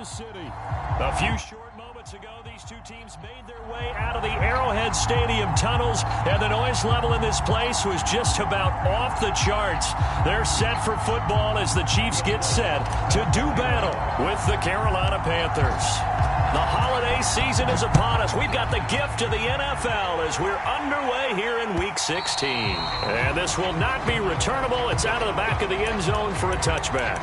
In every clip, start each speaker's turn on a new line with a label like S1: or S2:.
S1: Kansas City. A few short moments ago, these two teams made their way out of the Arrowhead Stadium tunnels, and the noise level in this place was just about off the charts. They're set for football as the Chiefs get set to do battle with the Carolina Panthers. The holiday season is upon us. We've got the gift of the NFL as we're underway here in Week 16. And this will not be returnable. It's out of the back of the end zone for a touchback.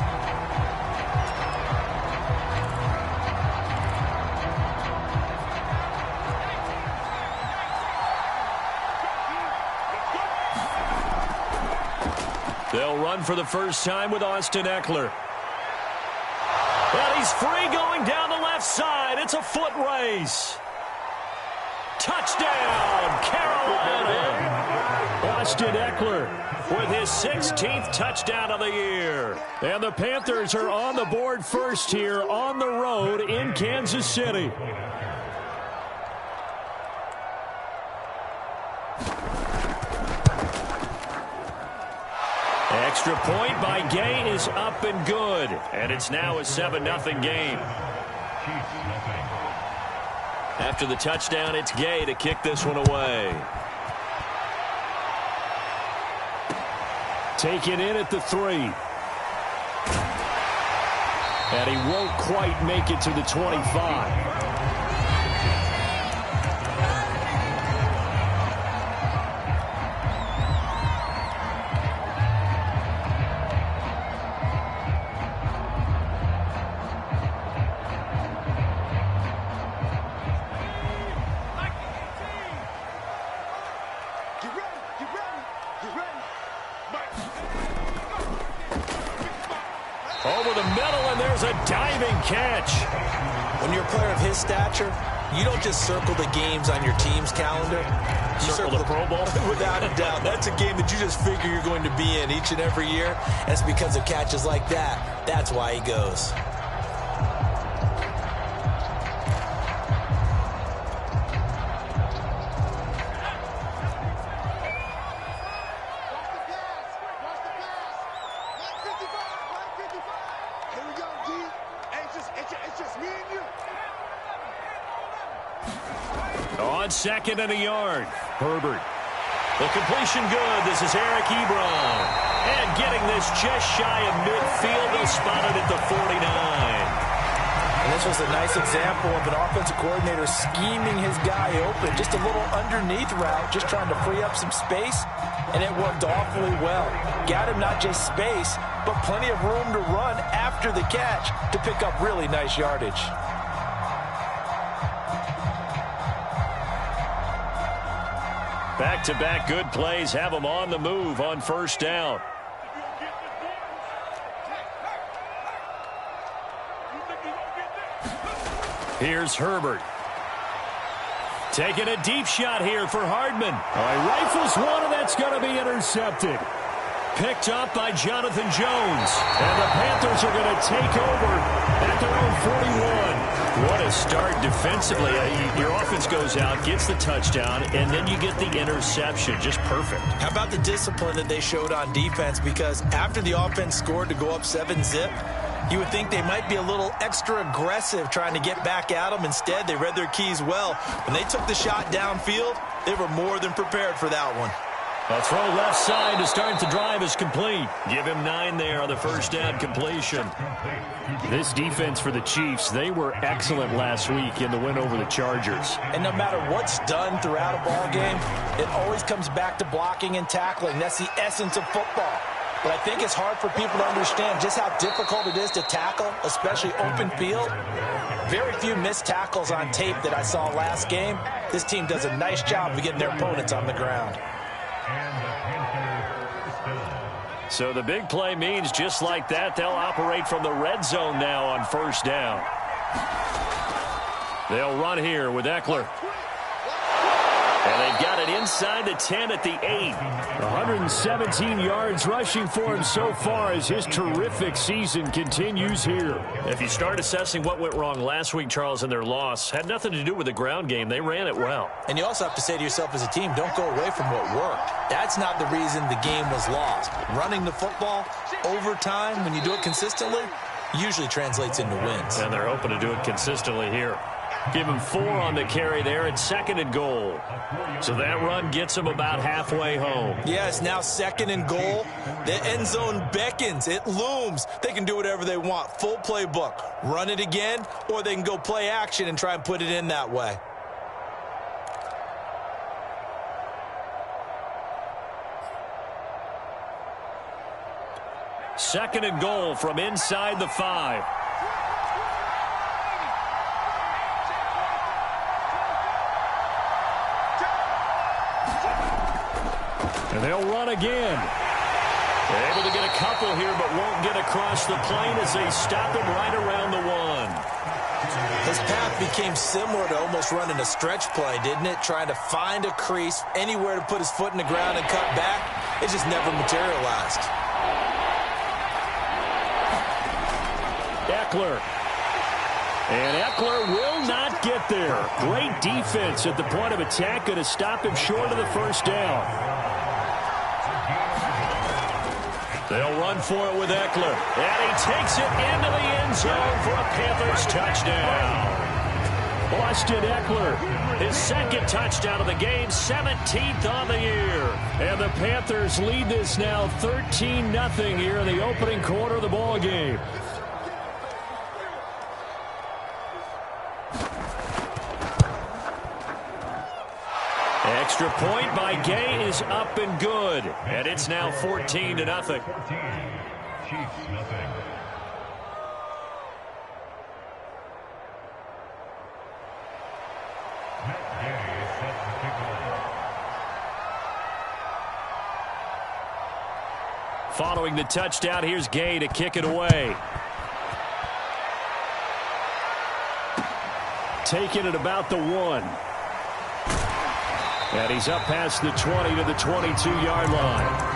S1: They'll run for the first time with Austin Eckler. And he's free going down the left side. It's a foot race. Touchdown, Carolina. Austin Eckler with his 16th touchdown of the year. And the Panthers are on the board first here on the road in Kansas City. Extra point by Gay is up and good. And it's now a 7-0 game. After the touchdown, it's Gay to kick this one away. Taken in at the 3. And he won't quite make it to the 25. Over the middle, and there's a diving catch.
S2: When you're a player of his stature, you don't just circle the games on your team's calendar. You
S1: circle the Pro Bowl?
S2: Without a doubt. That's a game that you just figure you're going to be in each and every year. That's because of catches like that. That's why he goes.
S1: On second and a yard, Herbert. The completion good. This is Eric Ebron. And getting this just shy of midfield. They'll spot it at the 49.
S2: And this was a nice example of an offensive coordinator scheming his guy open. Just a little underneath route, just trying to free up some space. And it worked awfully well. Got him not just space, but plenty of room to run after the catch to pick up really nice yardage.
S1: Back-to-back good plays have them on the move on first down. Here's Herbert. Taking a deep shot here for Hardman. Rifles one, and that's going to be intercepted. Picked up by Jonathan Jones. And the Panthers are going to take over at their own 41. What a start defensively. Your offense goes out, gets the touchdown, and then you get the interception. Just perfect.
S2: How about the discipline that they showed on defense? Because after the offense scored to go up 7-zip, you would think they might be a little extra aggressive trying to get back at them. Instead, they read their keys well. When they took the shot downfield, they were more than prepared for that one.
S1: A throw left side to start the drive is complete. Give him 9 there on the first down completion. This defense for the Chiefs, they were excellent last week in the win over the Chargers.
S2: And no matter what's done throughout a ball game, it always comes back to blocking and tackling. That's the essence of football. But I think it's hard for people to understand just how difficult it is to tackle, especially open field. Very few missed tackles on tape that I saw last game. This team does a nice job of getting their opponents on the ground.
S1: So the big play means just like that, they'll operate from the red zone now on first down. They'll run here with Eckler. And they've got it inside the 10 at the 8. 117 yards rushing for him so far as his terrific season continues here. If you start assessing what went wrong last week, Charles, in their loss, had nothing to do with the ground game. They ran it well.
S2: And you also have to say to yourself as a team, don't go away from what worked. That's not the reason the game was lost. Running the football over time, when you do it consistently, usually translates into wins.
S1: And they're hoping to do it consistently here. Give him 4 on the carry there at 2nd and goal. So that run gets him about halfway home.
S2: Yeah, it's now 2nd and goal. The end zone beckons. It looms. They can do whatever they want. Full playbook. Run it again, or they can go play action and try and put it in that way.
S1: Second and goal from inside the 5. And they'll run again. They're able to get a couple here, but won't get across the plane as they stop him right around the 1.
S2: His path became similar to almost running a stretch play, didn't it? Trying to find a crease, anywhere to put his foot in the ground and cut back. It just never materialized.
S1: Eckler. And Eckler will not get there. Great defense at the point of attack. Going to stop him short of the first down. They'll run for it with Eckler. And he takes it into the end zone for a Panthers touchdown. Austin Eckler, his 2nd touchdown of the game, 17th on the year. And the Panthers lead this now 13-0 here in the opening quarter of the ball game. Extra point by Gay is up and good. And it's now 14-0. 14, Chiefs, nothing. Following the touchdown, here's Gay to kick it away. Taking it about the 1. And he's up past the 20 to the 22-yard line.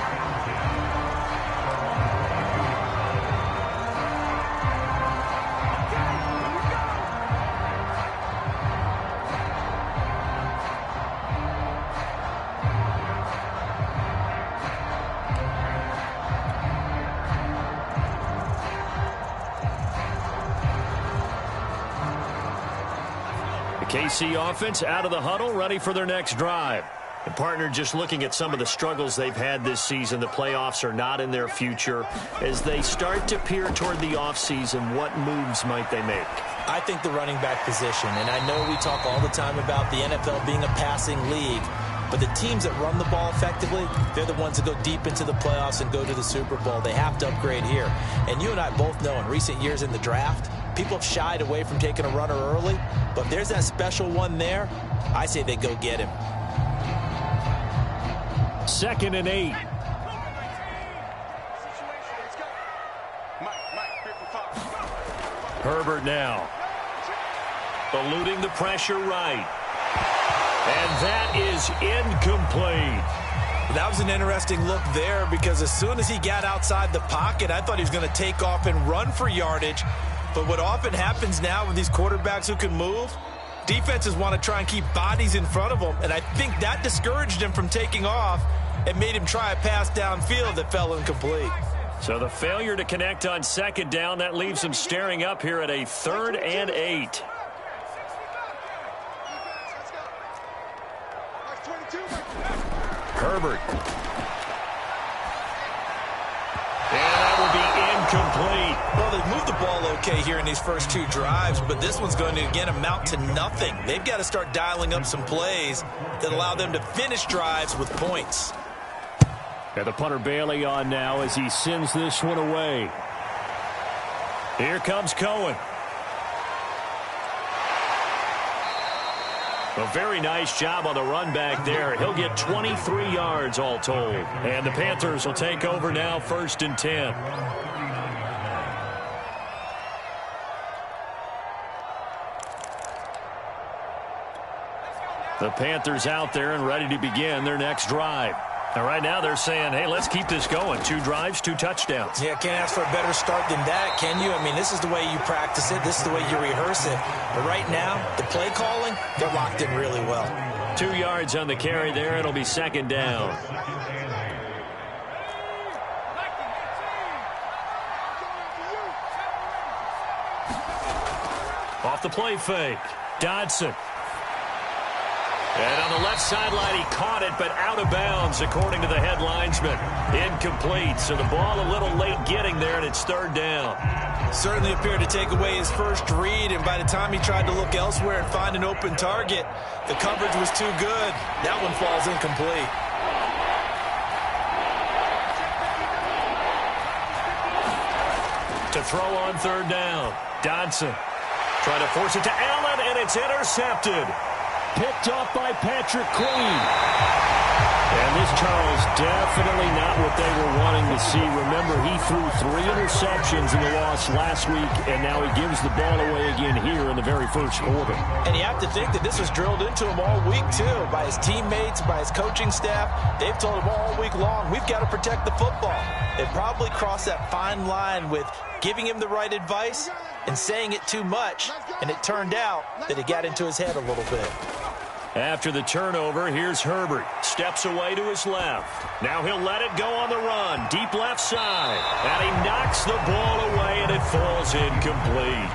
S1: KC offense out of the huddle, ready for their next drive. The partner just looking at some of the struggles they've had this season. The playoffs are not in their future. As they start to peer toward the offseason, what moves might they make?
S2: I think the running back position, and I know we talk all the time about the NFL being a passing league, but the teams that run the ball effectively, they're the ones that go deep into the playoffs and go to the Super Bowl. They have to upgrade here. And you and I both know in recent years in the draft, people have shied away from taking a runner early, but if there's that special one there, I say they go get him.
S1: 2nd and 8. Herbert now. Eluding the pressure right. And that is incomplete.
S2: That was an interesting look there because as soon as he got outside the pocket, I thought he was going to take off and run for yardage. But what often happens now with these quarterbacks who can move, defenses want to try and keep bodies in front of them, and I think that discouraged him from taking off and made him try a pass downfield that fell incomplete.
S1: So the failure to connect on 2nd down, that leaves him staring up here at a 3rd and 8. Herbert. And that will be incomplete.
S2: Well, they've moved the ball okay here in these first 2 drives, but this one's going to, again, amount to nothing. They've got to start dialing up some plays that allow them to finish drives with points.
S1: And the punter Bailey on now as he sends this one away. Here comes Cohen. A very nice job on the run back there. He'll get 23 yards all told. And the Panthers will take over now, 1st and 10. The Panthers out there and ready to begin their next drive. Now, right now they're saying, hey, let's keep this going. 2 drives, 2 touchdowns.
S2: Yeah, can't ask for a better start than that, can you? I mean, this is the way you practice it. This is the way you rehearse it. But right now, the play calling, they're locked in really well.
S1: 2 yards on the carry there. It'll be 2nd down. Off the play fake. Dodson. And on the left sideline, he caught it, but out of bounds, according to the head linesman. Incomplete, so the ball a little late getting there, and it's third down.
S2: Certainly appeared to take away his first read, and by the time he tried to look elsewhere and find an open target, the coverage was too good. That one falls incomplete.
S1: To throw on third down, Dodson. Trying to force it to Allen, and it's intercepted. Picked off by Patrick Queen. And this, Charles, definitely not what they were wanting to see. Remember, he threw 3 interceptions in the loss last week, and now he gives the ball away again here in the very first quarter.
S2: And you have to think that this was drilled into him all week, too, by his teammates, by his coaching staff. They've told him all week long, we've got to protect the football. They probably crossed that fine line with giving him the right advice and saying it too much, and it turned out that it got into his head a little bit.
S1: After the turnover, here's Herbert. Steps away to his left. Now he'll let it go on the run. Deep left side. And he knocks the ball away, and it falls incomplete.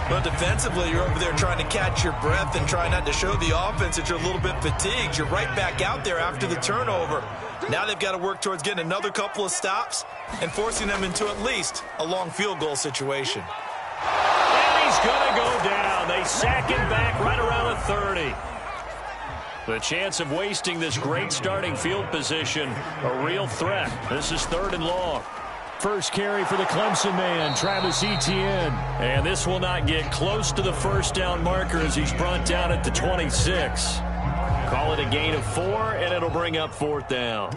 S2: But defensively, you're over there trying to catch your breath and try not to show the offense that you're a little bit fatigued. You're right back out there after the turnover. Now they've got to work towards getting another couple of stops and forcing them into at least a long field goal situation.
S1: And he's going to go down. They sack him back right around the 30. The chance of wasting this great starting field position, a real threat. This is 3rd and long. First carry for the Clemson man, Travis Etienne. And this will not get close to the first down marker as he's brought down at the 26. Call it a gain of 4, and it'll bring up 4th down.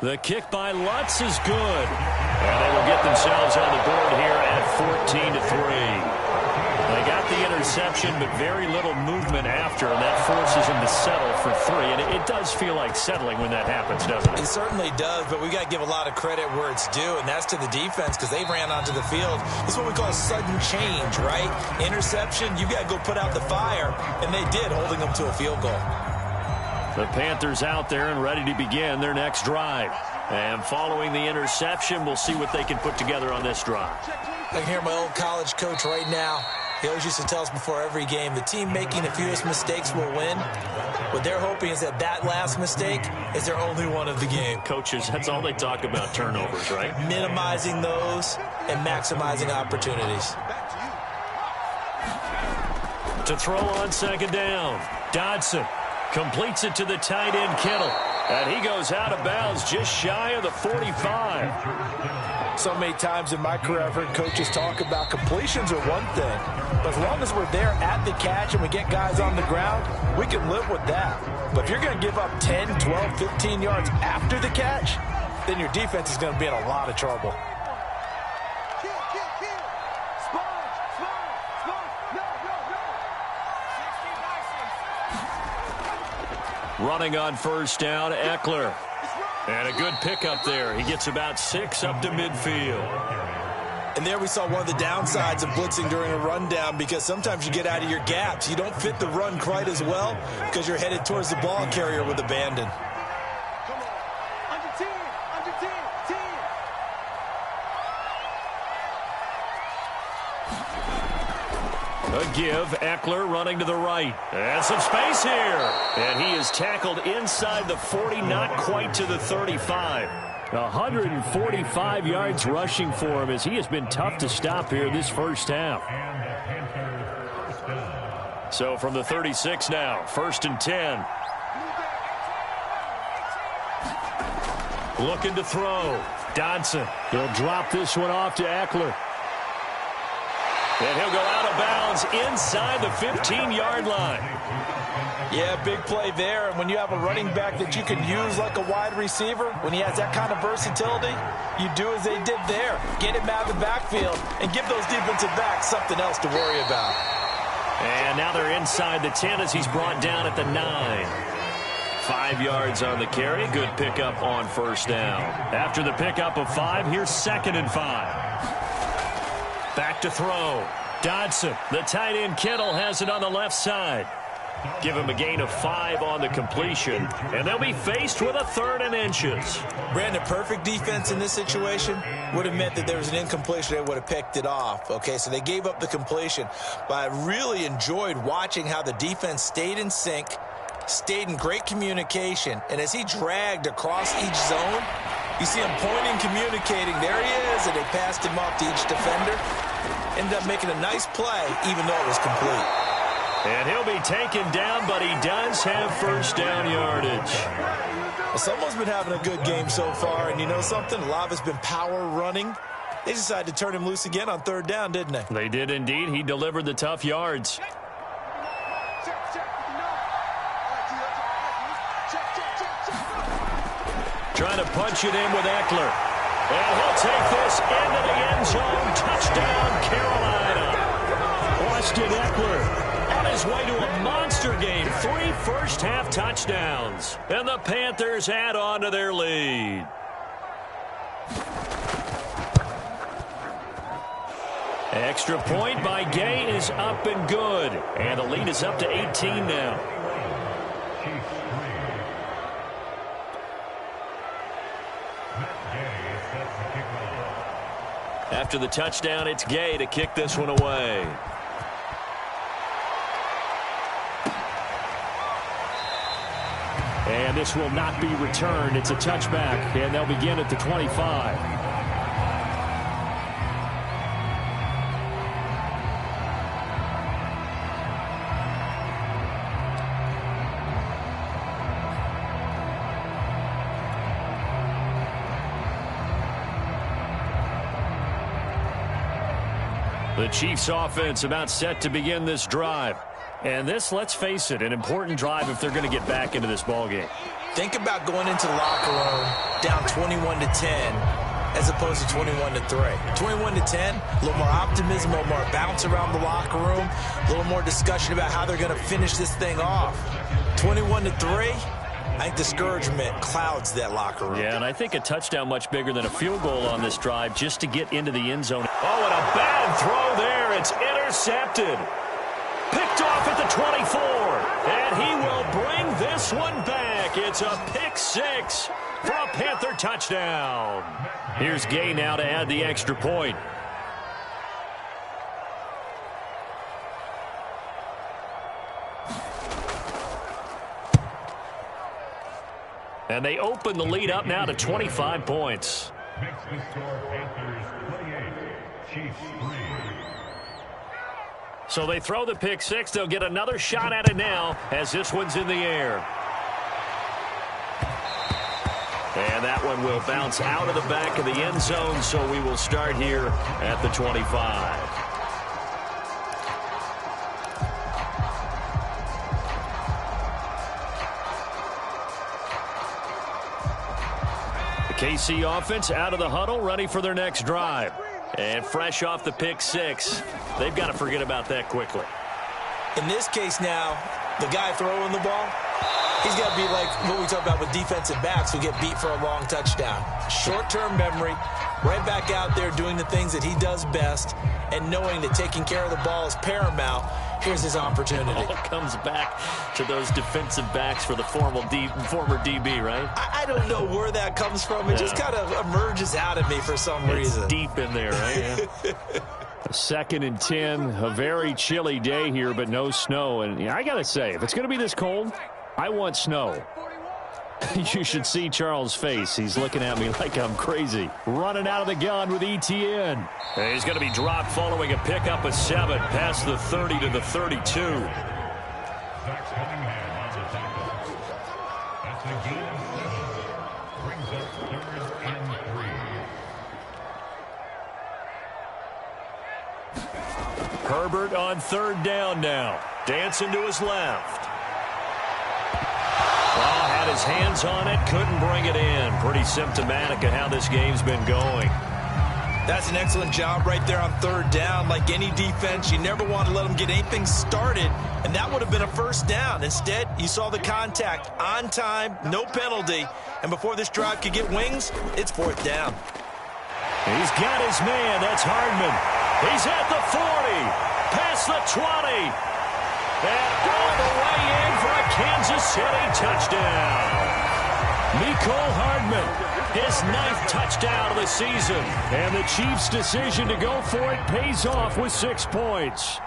S1: The kick by Lutz is good. And they will get themselves on the board here at 14-3. They got the interception, but very little movement after, and that forces him to settle for 3. And it does feel like settling when that happens, doesn't it?
S2: It certainly does, but we got to give a lot of credit where it's due, and that's to the defense because they ran onto the field. This is what we call sudden change, right? Interception, you got to go put out the fire, and they did, holding them to a field goal.
S1: The Panthers out there and ready to begin their next drive. And following the interception, we'll see what they can put together on this drive.
S2: I can hear my old college coach right now. He always used to tell us before every game, the team making the fewest mistakes will win. What they're hoping is that last mistake is their only one of the game.
S1: Coaches, that's all they talk about, turnovers, right?
S2: Minimizing those and maximizing opportunities.
S1: To throw on second down, Dodson completes it to the tight end Kittle. And he goes out of bounds just shy of the 45.
S2: So many times in my career, I've heard coaches talk about completions are one thing. But as long as we're there at the catch and we get guys on the ground, we can live with that. But if you're going to give up 10, 12, 15 yards after the catch, then your defense is going to be in a lot of trouble.
S1: Running on first down, Eckler. And a good pickup there. He gets about 6 up to midfield.
S2: And there we saw one of the downsides of blitzing during a rundown because sometimes you get out of your gaps. You don't fit the run quite as well because you're headed towards the ball carrier with abandon.
S1: A give, Eckler running to the right. And some space here. And he is tackled inside the 40, not quite to the 35. 145 yards rushing for him as he has been tough to stop here this first half. So from the 36 now, 1st and 10. Looking to throw. Dodson. He'll drop this one off to Eckler. And he'll go out of bounds inside the 15-yard line.
S2: Yeah, big play there. And when you have a running back that you can use like a wide receiver, when he has that kind of versatility, you do as they did there. Get him out of the backfield and give those defensive backs something else to worry about.
S1: And now they're inside the 10 as he's brought down at the 9. 5 yards on the carry. Good pickup on first down. After the pickup of 5, here's 2nd and 5. Back to throw. Dodson, the tight end Kittle, has it on the left side. Give him a gain of 5 on the completion, and they'll be faced with a 3rd and inches.
S2: Brandon, perfect defense in this situation would have meant that there was an incompletion. They would have picked it off. Okay, so they gave up the completion, but I really enjoyed watching how the defense stayed in sync, stayed in great communication, and as he dragged across each zone, you see him pointing, communicating. There he is, and they passed him off to each defender. Ended up making a nice play, even though it was complete.
S1: And he'll be taken down, but he does have first down yardage.
S2: Well, someone's been having a good game so far, and you know something? A lot of it's been power running. They decided to turn him loose again on 3rd down, didn't they?
S1: They did indeed. He delivered the tough yards. Trying to punch it in with Eckler. And he'll take this into the end zone. Touchdown, Carolina. Austin Eckler on his way to a monster game. 3 first-half touchdowns. And the Panthers add on to their lead. Extra point by Gay is up and good. And the lead is up to 18 now. After the touchdown, it's Gay to kick this one away. And this will not be returned. It's a touchback, and they'll begin at the 25. The Chiefs offense about set to begin this drive. And this, let's face it, an important drive if they're going to get back into this ballgame.
S2: Think about going into the locker room down 21-10 as opposed to 21-3. 21-10, a little more optimism, a little more bounce around the locker room, a little more discussion about how they're going to finish this thing off. 21-3, I think discouragement clouds that locker room.
S1: Yeah, and I think a touchdown much bigger than a field goal on this drive just to get into the end zone. Oh, and a bad throw there. It's intercepted. Picked off at the 24. And he will bring this one back. It's a pick 6 for a Panther touchdown. Here's Gay now to add the extra point. And they open the lead up now to 25 points.
S3: Makes the score Panthers 28, Chiefs 3.
S1: So they throw the pick 6. They'll get another shot at it now as this one's in the air. And that one will bounce out of the back of the end zone, so we will start here at the 25. The KC offense out of the huddle, ready for their next drive. And fresh off the pick 6, they've got to forget about that quickly.
S2: In this case now, the guy throwing the ball, he's got to be like what we talk about with defensive backs who get beat for a long touchdown. Short-term memory, right back out there doing the things that he does best, and knowing that taking care of the ball is paramount. Here's his opportunity.
S1: It all comes back to those defensive backs for the former DB, right?
S2: I don't know where that comes from. It just kind of emerges out of me for some reason.
S1: It's deep in there, right? Yeah. 2nd and 10, a very chilly day here, but no snow. And I got to say, if it's going to be this cold, I want snow. You should see Charles' face. He's looking at me like I'm crazy. Running out of the gun with ETN. And he's going to be dropped following a pickup of 7 past the 30 to the 32.
S3: Zach Cunningham on the tackle. That's a gain of 7. Brings up 3rd and 3.
S1: Herbert on 3rd down now. Dancing to his left. Well, had his hands on it, couldn't bring it in. Pretty symptomatic of how this game's been going.
S2: That's an excellent job right there on 3rd down. Like any defense, you never want to let them get anything started, and that would have been a first down. Instead, you saw the contact on time, no penalty, and before this drive could get wings, it's 4th down.
S1: He's got his man. That's Hardman. He's at the 40, past the 20. And all the way in for a Kansas City touchdown. Mecole Hardman, his 9th touchdown of the season. And the Chiefs' decision to go for it pays off with 6 points.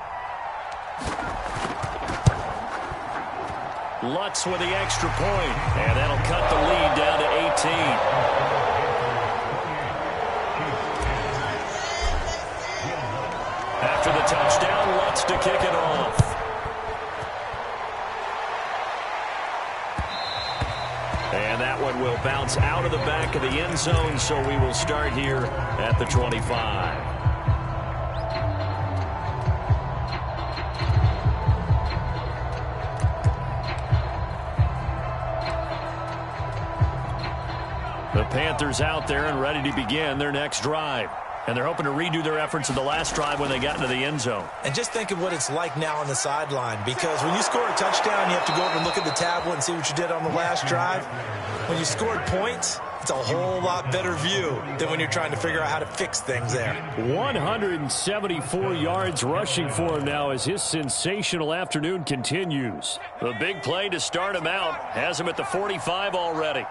S1: Lutz with the extra point, and that'll cut the lead down to 18. After the touchdown, Lutz to kick it off. And that one will bounce out of the back of the end zone, so we will start here at the 25. The Panthers out there and ready to begin their next drive. And they're hoping to redo their efforts of the last drive when they got into the end zone.
S2: And just think of what it's like now on the sideline, because when you score a touchdown, you have to go over and look at the tablet and see what you did on the last drive. When you scored points, it's a whole lot better view than when you're trying to figure out how to fix things there.
S1: 174 yards rushing for him now as his sensational afternoon continues. The big play to start him out has him at the 45 already.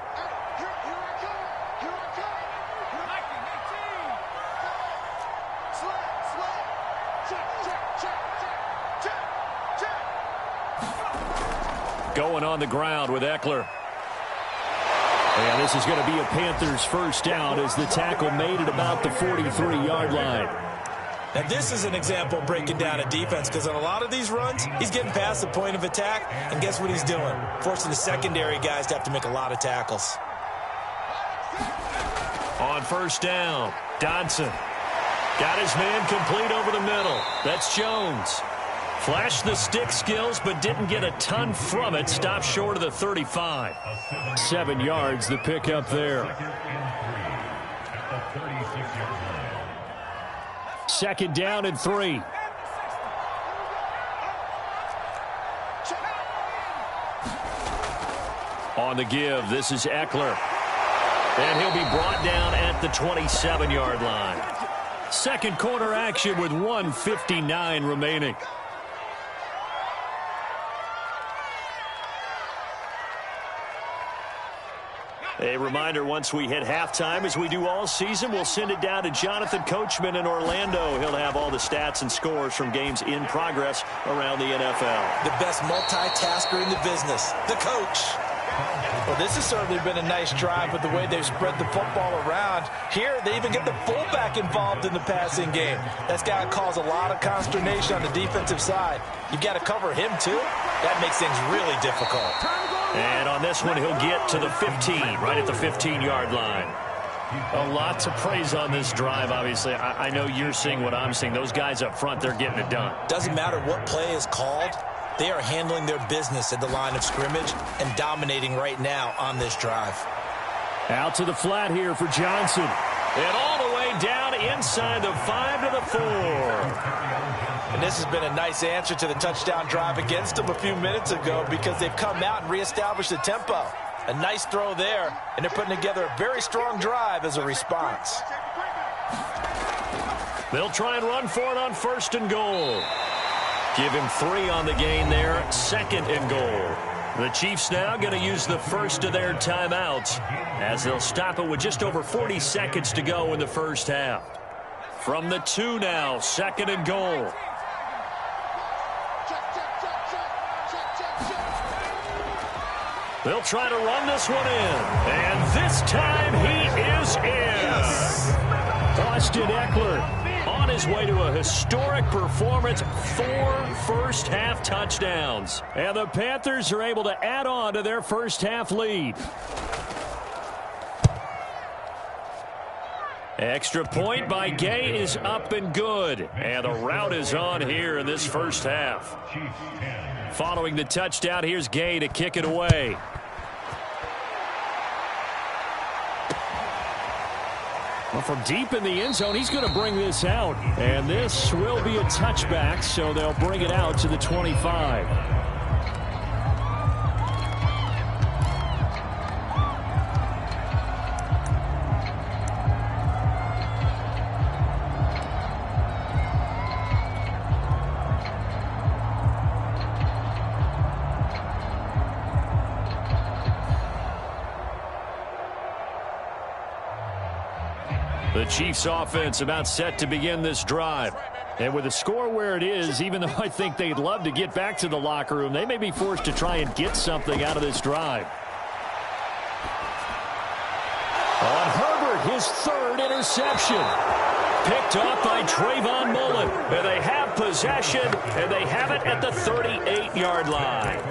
S1: Going on the ground with Eckler. And this is going to be a Panthers first down as the tackle made it about the 43-yard line.
S2: Now this is an example of breaking down a defense, because on a lot of these runs, he's getting past the point of attack, and guess what he's doing? Forcing the secondary guys to have to make a lot of tackles.
S1: On first down, Dodson. Got his man complete over the middle. That's Jones. Flashed the stick skills, but didn't get a ton from it. Stopped short of the 35. 7 yards, the pickup there. 2nd down and 3. On the give, this is Eckler. And he'll be brought down at the 27-yard line. Second quarter action with 1:59 remaining. A reminder, once we hit halftime, as we do all season, we'll send it down to Jonathan Coachman in Orlando. He'll have all the stats and scores from games in progress around the NFL.
S2: The best multitasker in the business, the coach. Well, this has certainly been a nice drive with the way they've spread the football around. Here, they even get the fullback involved in the passing game. That's got to cause a lot of consternation on the defensive side. You've got to cover him, too. That makes things really difficult.
S1: And on this one, he'll get to the 15, right at the 15-yard line. A lot to praise on this drive, obviously. I know you're seeing what I'm seeing. Those guys up front, they're getting it done.
S2: Doesn't matter what play is called. They are handling their business at the line of scrimmage and dominating right now on this drive.
S1: Out to the flat here for Johnson. And all the way down inside the 5 to the 4.
S2: And this has been a nice answer to the touchdown drive against them a few minutes ago, because they've come out and reestablished the tempo. A nice throw there, and they're putting together a very strong drive as a response.
S1: They'll try and run for it on 1st and goal. Give him 3 on the gain there, 2nd and goal. The Chiefs now going to use the first of their timeouts as they'll stop it with just over 40 seconds to go in the first half. From the 2 now, 2nd and goal. They'll try to run this one in. And this time he is in. Yes. Austin Eckler on his way to a historic performance. 4 first-half touchdowns. And the Panthers are able to add on to their first-half lead. Extra point by Gay is up and good. And the route is on here in this first half. Following the touchdown, here's Gay to kick it away. Well, from deep in the end zone, he's going to bring this out. And this will be a touchback, so they'll bring it out to the 25. The Chiefs offense about set to begin this drive. And with the score where it is, even though I think they'd love to get back to the locker room, they may be forced to try and get something out of this drive. On Herbert, his third interception. Picked off by Trayvon Mullen. And they have possession, and they have it at the 38-yard line.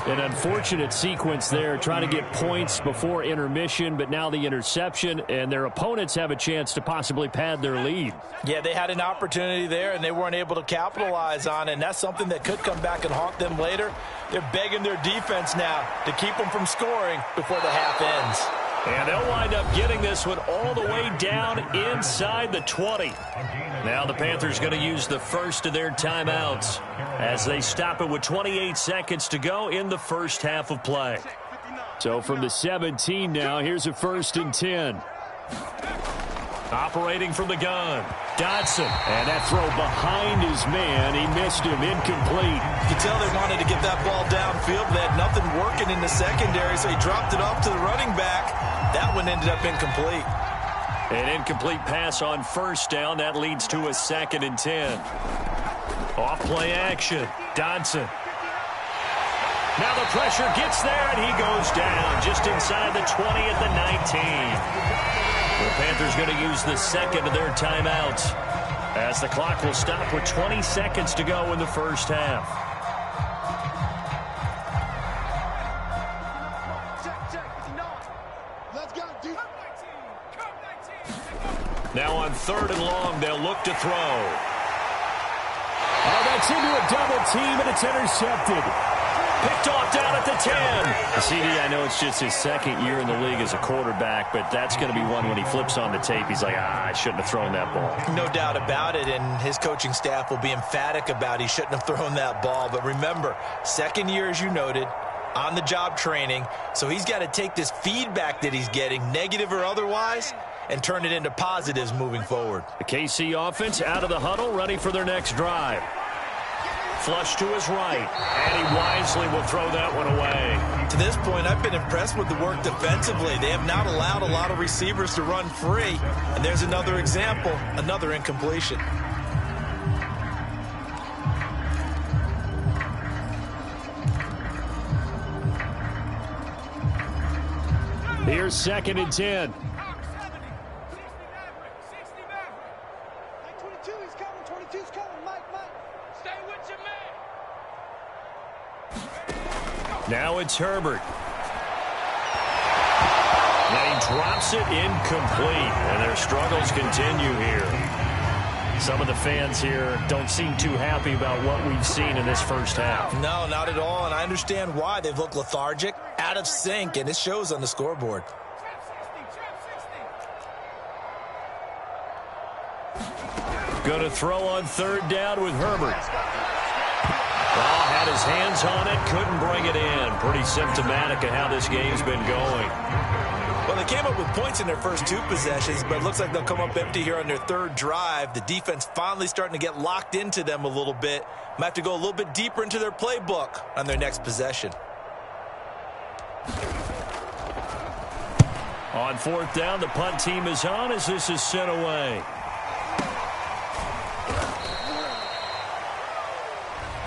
S1: An unfortunate sequence there, trying to get points before intermission, but now the interception, and their opponents have a chance to possibly pad their lead.
S2: Yeah, they had an opportunity there, and they weren't able to capitalize on it, and that's something that could come back and haunt them later. They're begging their defense now to keep them from scoring before the half ends.
S1: And they'll wind up getting this one all the way down inside the 20. Now the Panthers going to use the first of their timeouts as they stop it with 28 seconds to go in the first half of play. So from the 17 now, here's a 1st and 10. Operating from the gun, Dodson. And that throw behind his man. He missed him, incomplete.
S2: You can tell they wanted to get that ball downfield. They had nothing working in the secondary, so he dropped it off to the running back. That one ended up incomplete.
S1: An incomplete pass on 1st down. That leads to a 2nd and 10. Off play action, Dodson. Now the pressure gets there, and he goes down just inside the 20 at the 19. The Panthers going to use the second of their timeouts as the clock will stop with 20 seconds to go in the first half. Now on 3rd and long, they'll look to throw. Oh, that's into a double team, and it's intercepted. Picked off down at the 10. CD, I know it's just his 2nd year in the league as a quarterback, but that's going to be one when he flips on the tape. He's like, I shouldn't have thrown that ball.
S2: No doubt about it, and his coaching staff will be emphatic about he shouldn't have thrown that ball. But remember, 2nd year, as you noted, on-the-job training, so he's got to take this feedback that he's getting, negative or otherwise, and turn it into positives moving forward.
S1: The KC offense out of the huddle, ready for their next drive. Flush to his right, and he wisely will throw that one away.
S2: To this point, I've been impressed with the work defensively. They have not allowed a lot of receivers to run free. And there's another example, another incompletion.
S1: Here's 2nd and 10. Now it's Herbert. And he drops it incomplete. And their struggles continue here. Some of the fans here don't seem too happy about what we've seen in this first half.
S2: No, not at all. And I understand why. They've looked lethargic, out of sync, and it shows on the scoreboard.
S1: Going to throw on 3rd down with Herbert. Well, had his hands on it, couldn't bring it in. Pretty symptomatic of how this game's been going.
S2: Well, they came up with points in their first 2 possessions, but it looks like they'll come up empty here on their 3rd drive. The defense finally starting to get locked into them a little bit. Might have to go a little bit deeper into their playbook on their next possession.
S1: On 4th down, the punt team is on as this is sent away.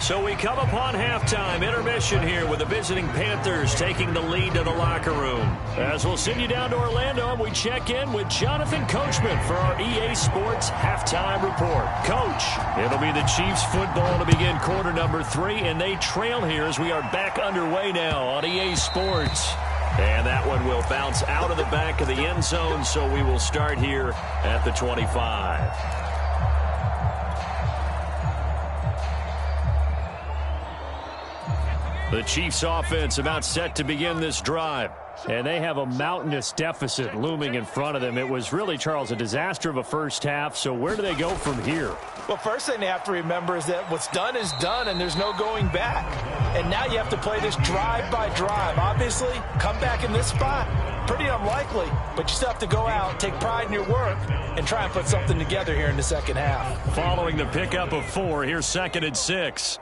S1: So we come upon halftime, intermission here with the visiting Panthers taking the lead to the locker room. As we'll send you down to Orlando, and we check in with Jonathan Coachman for our EA Sports Halftime Report. Coach, it'll be the Chiefs football to begin quarter number 3, and they trail here as we are back underway now on EA Sports. And that one will bounce out of the back of the end zone, so we will start here at the 25. The Chiefs offense about set to begin this drive. And they have a mountainous deficit looming in front of them. It was really, Charles, a disaster of a first half. So where do they go from here?
S2: Well, first thing they have to remember is that what's done is done, and there's no going back. And now you have to play this drive by drive. Obviously, come back in this spot, pretty unlikely. But you still have to go out, take pride in your work, and try and put something together here in the second half.
S1: Following the pickup of 4, here's 2nd and 6.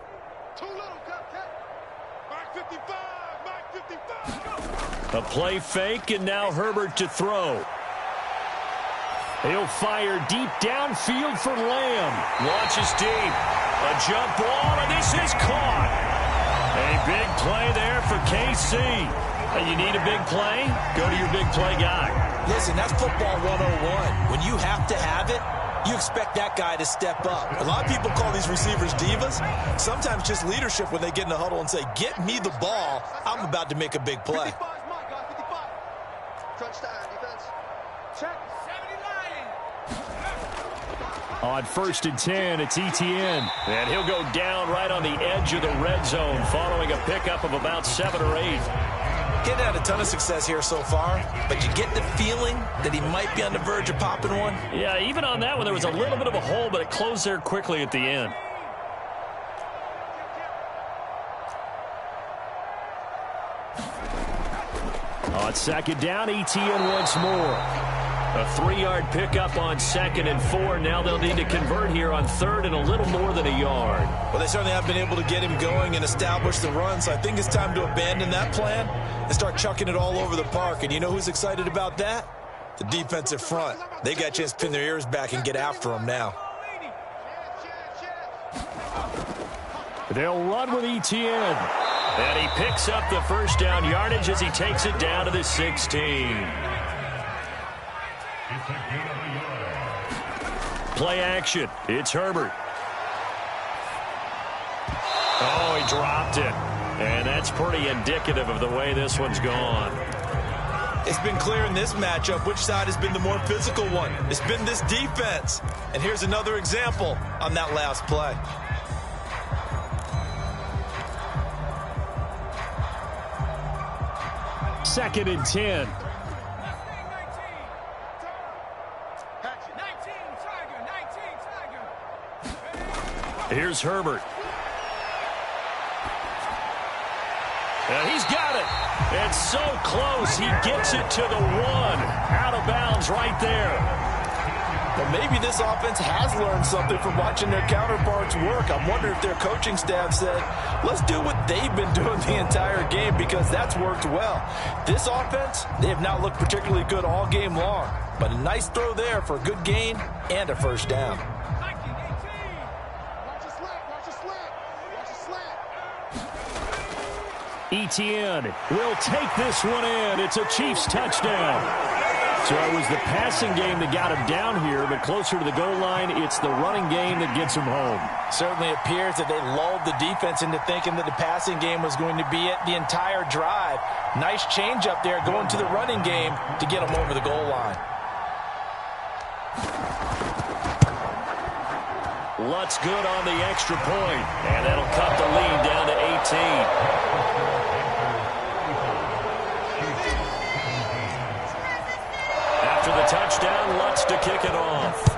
S1: A play fake, and now Herbert to throw. He'll fire deep downfield for Lamb. Launches deep. A jump ball, and this is caught. A big play there for KC. You need a big play? Go to your big play guy.
S2: Listen, that's football 101. When you have to have it, you expect that guy to step up. A lot of people call these receivers divas. Sometimes just leadership when they get in the huddle and say, get me the ball. I'm about to make a big play.
S4: 55, touchdown, defense. Check. 79.
S1: On 1st and 10, it's Etienne. And he'll go down right on the edge of the red zone following a pickup of about 7 or 8.
S2: Getting had a ton of success here so far, but you get the feeling that he might be on the verge of popping one.
S1: Yeah, even on that one, there was a little bit of a hole, but it closed there quickly at the end. On 2nd down, Etienne once more. A 3-yard pickup on 2nd and 4. Now they'll need to convert here on 3rd and a little more than a yard.
S2: Well, they certainly have been able to get him going and establish the run, so I think it's time to abandon that plan and start chucking it all over the park. And you know who's excited about that? The defensive front. They got a chance to pin their ears back and get after him now.
S1: They'll run with Etienne. And he picks up the 1st down yardage as he takes it down to the 16. Play action. It's Herbert. Oh, he dropped it. And that's pretty indicative of the way this one's gone.
S2: It's been clear in this matchup which side has been the more physical one. It's been this defense. And here's another example on that last play.
S1: Second and 10. Here's Herbert. And he's got it. It's so close. He gets it to the 1. Out of bounds right there.
S2: But maybe this offense has learned something from watching their counterparts work. I'm wondering if their coaching staff said, let's do what they've been doing the entire game, because that's worked well. This offense, they have not looked particularly good all game long. But a nice throw there for a good gain and a 1st down.
S1: Etienne will take this one in. It's a Chiefs touchdown. So it was the passing game that got him down here, but closer to the goal line, it's the running game that gets him home.
S2: Certainly appears that they lulled the defense into thinking that the passing game was going to be it the entire drive. Nice change up there going to the running game to get him over the goal line.
S1: Lutz good on the extra point, and that'll cut the lead down to 18. After the touchdown, Lutz to kick it off.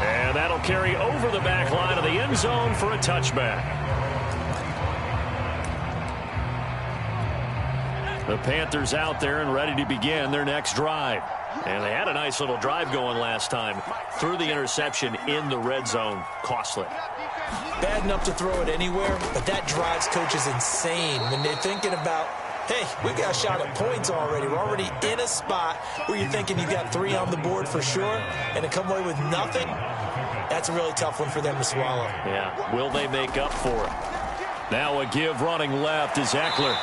S1: And that'll carry over the back line of the end zone for a touchback. The Panthers out there and ready to begin their next drive. And they had a nice little drive going last time. Threw the interception in the red zone. Costly.
S2: Bad enough to throw it anywhere, but that drives coaches insane when they're thinking about, hey, we got a shot at points already. We're already in a spot where you're thinking you got 3 on the board for sure, and to come away with nothing, that's a really tough one for them to swallow.
S1: Yeah, will they make up for it? Now a give running left is Eckler.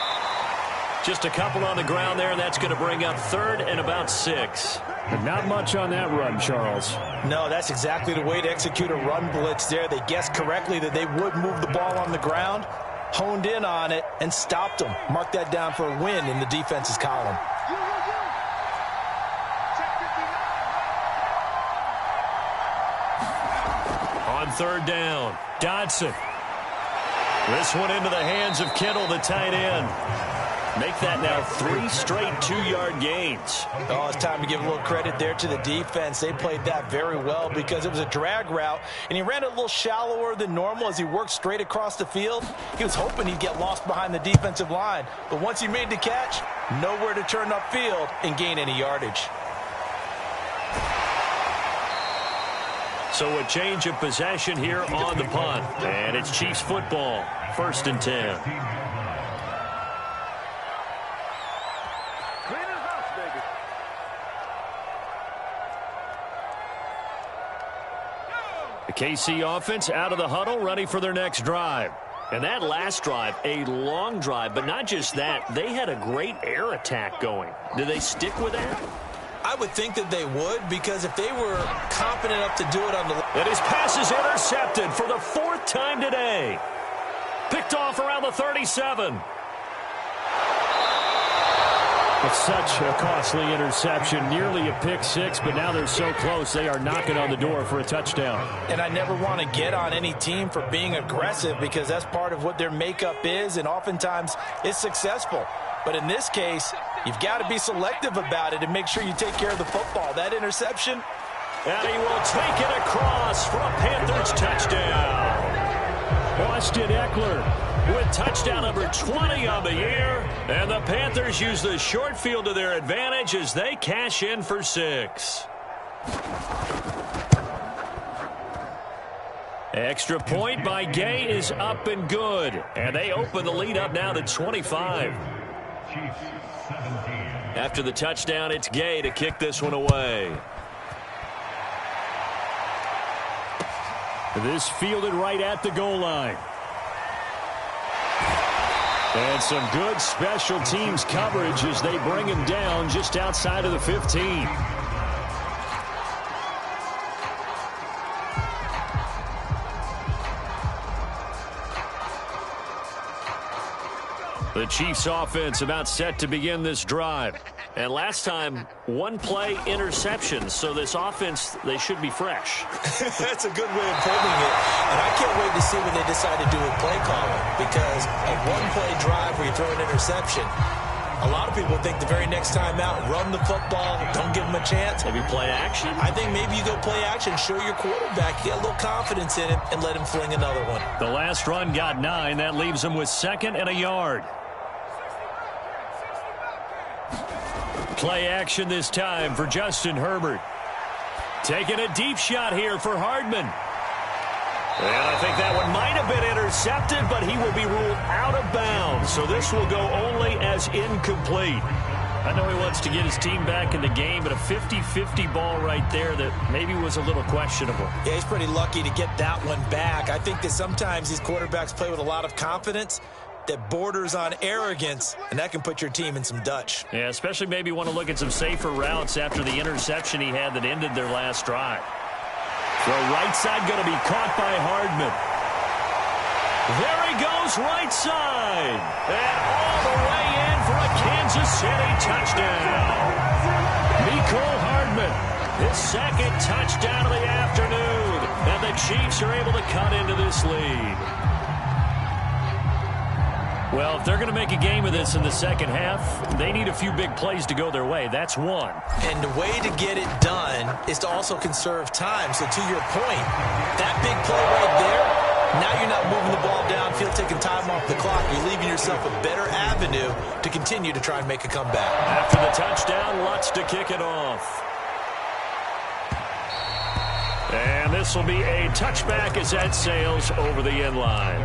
S1: Just a couple on the ground there, and that's going to bring up 3rd and about 6.
S5: And not much on that run, Charles.
S2: No, that's exactly the way to execute a run blitz there. They guessed correctly that they would move the ball on the ground, honed in on it, and stopped them. Mark that down for a win in the defense's column.
S1: On 3rd down, Dodson. This one into the hands of Kittle, the tight end. Make that now 3 straight 2-yard gains.
S2: Oh, it's time to give a little credit there to the defense. They played that very well because it was a drag route, and he ran it a little shallower than normal as he worked straight across the field. He was hoping he'd get lost behind the defensive line, but once he made the catch, nowhere to turn upfield and gain any yardage.
S1: So a change of possession here on the punt, and it's Chiefs football, 1st and 10. The KC offense out of the huddle, ready for their next drive. And that last drive, a long drive, but not just that. They had a great air attack going. Do they stick with that?
S2: I would think that they would, because if they were confident enough to do it on the...
S1: And his pass is intercepted for the 4th time today. Picked off around the 37.
S5: It's such a costly interception, nearly a pick six, but now they're so close they are knocking on the door for a touchdown.
S2: And I never want to get on any team for being aggressive, because that's part of what their makeup is, and oftentimes it's successful. But in this case, you've got to be selective about it and make sure you take care of the football. That interception.
S1: And he will take it across for a Panthers touchdown.
S5: Austin Eckler
S1: with touchdown number 20 on the year. And the Panthers use the short field to their advantage as they cash in for 6. Extra point by Gay is up and good. And they open the lead up now to 25. After the touchdown, it's Gay to kick this one away.
S5: This fielded right at the goal line. And some good special teams coverage as they bring him down just outside of the 15.
S1: The Chiefs offense about set to begin this drive. And last time, 1-play interception. So this offense, they should be fresh.
S2: That's a good way of putting it. And I can't wait to see what they decide to do with play calling. Because a 1-play drive where you throw an interception, a lot of people think the very next time out, run the football, don't give them a chance.
S1: Maybe play action?
S2: I think maybe you go play action, show your quarterback, get a little confidence in him, and let him fling another one.
S1: The last run got 9. That leaves him with 2nd and a yard. Play action this time for Justin Herbert. Taking a deep shot here for Hardman. And I think that one might have been intercepted, but he will be ruled out of bounds. So this will go only as incomplete. I know he wants to get his team back in the game, but a 50-50 ball right there that maybe was a little questionable.
S2: Yeah, he's pretty lucky to get that one back. I think that sometimes these quarterbacks play with a lot of confidence that borders on arrogance, and that can put your team in some Dutch.
S1: Yeah, especially maybe want to look at some safer routes after the interception he had that ended their last drive. The right side going to be caught by Hardman. There he goes, right side. And all the way in for a Kansas City touchdown. Mecole Hardman, his 2nd touchdown of the afternoon. And the Chiefs are able to cut into this lead. Well, if they're going to make a game of this in the second half, they need a few big plays to go their way. That's one.
S2: And the way to get it done is to also conserve time. So to your point, that big play right there, now you're not moving the ball downfield, taking time off the clock. You're leaving yourself a better avenue to continue to try and make a comeback.
S1: After the touchdown, Lutz to kick it off. And this will be a touchback as that sails over the end line.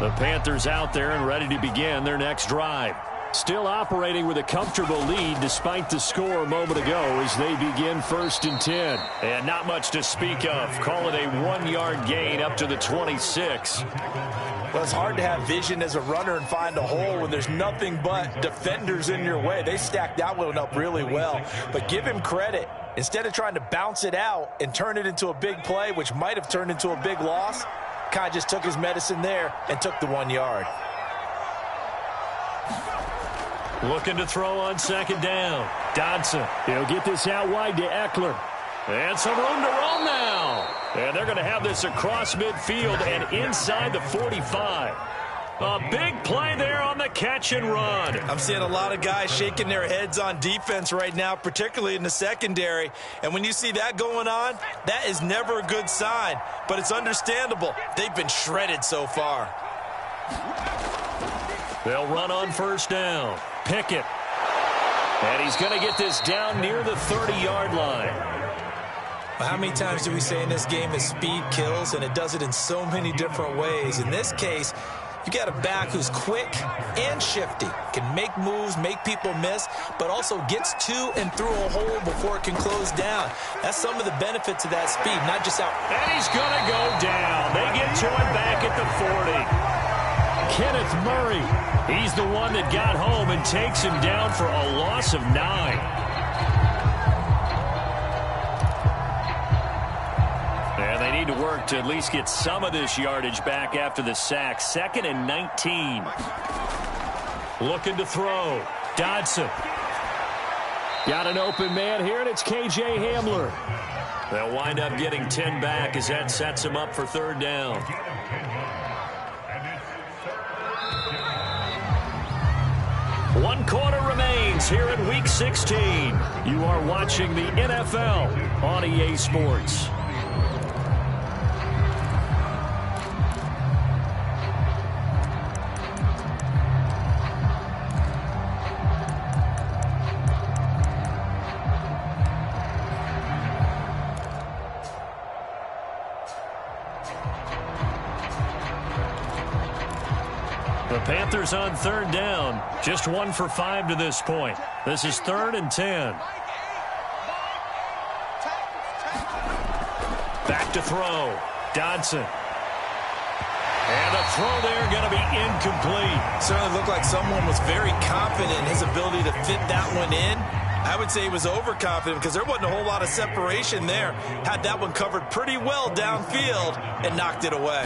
S1: The Panthers out there and ready to begin their next drive. Still operating with a comfortable lead despite the score a moment ago as they begin 1st and 10. And not much to speak of. Call it a 1-yard gain up to the 26.
S2: Well, it's hard to have vision as a runner and find a hole when there's nothing but defenders in your way. They stacked that one up really well. But give him credit. Instead of trying to bounce it out and turn it into a big play, which might have turned into a big loss, kind of just took his medicine there and took the 1 yard.
S1: Looking to throw on 2nd down. Dodson.
S5: He'll get this out wide to Eckler.
S1: And some room to roam now. And they're going to have this across midfield and inside the 45. A big play there on the catch and run.
S2: I'm seeing a lot of guys shaking their heads on defense right now, particularly in the secondary. And when you see that going on, that is never a good sign. But it's understandable. They've been shredded so far.
S1: They'll run on 1st down. Pickett. And he's going to get this down near the 30-yard line.
S2: Well, how many times do we say in this game that speed kills, and it does it in so many different ways? In this case, You got a back who's quick and shifty, can make moves, make people miss, but also gets to and through a hole before it can close down. That's some of the benefits of that speed, not just out.
S1: And he's going to go down. They get to him back at the 40. Kenneth Murray, he's the one that got home and takes him down for a loss of 9. And they need to work to at least get some of this yardage back after the sack. 2nd and 19. Looking to throw. Dodson. Got an open man here, and it's K.J. Hamler. They'll wind up getting 10 back as that sets him up for 3rd down. One quarter remains here in Week 16. You are watching the NFL on EA Sports. The Panthers on 3rd down. Just 1 for 5 to this point. This is 3rd and 10. Back to throw. Dodson. And the throw there going to be incomplete.
S2: Certainly looked like someone was very confident in his ability to fit that one in. I would say he was overconfident because there wasn't a whole lot of separation there. Had that one covered pretty well downfield and knocked it away.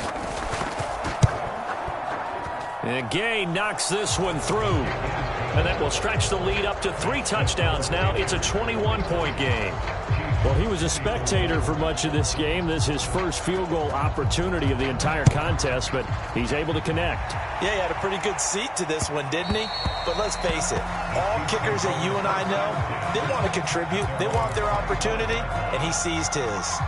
S1: And Gay knocks this one through. And that will stretch the lead up to 3 touchdowns now. It's a 21-point game.
S5: Well, he was a spectator for much of this game. This is his first field goal opportunity of the entire contest, but he's able to connect.
S2: Yeah, he had a pretty good seat to this one, didn't he? But let's face it, all kickers that you and I know, they want to contribute. They want their opportunity, and he seized his.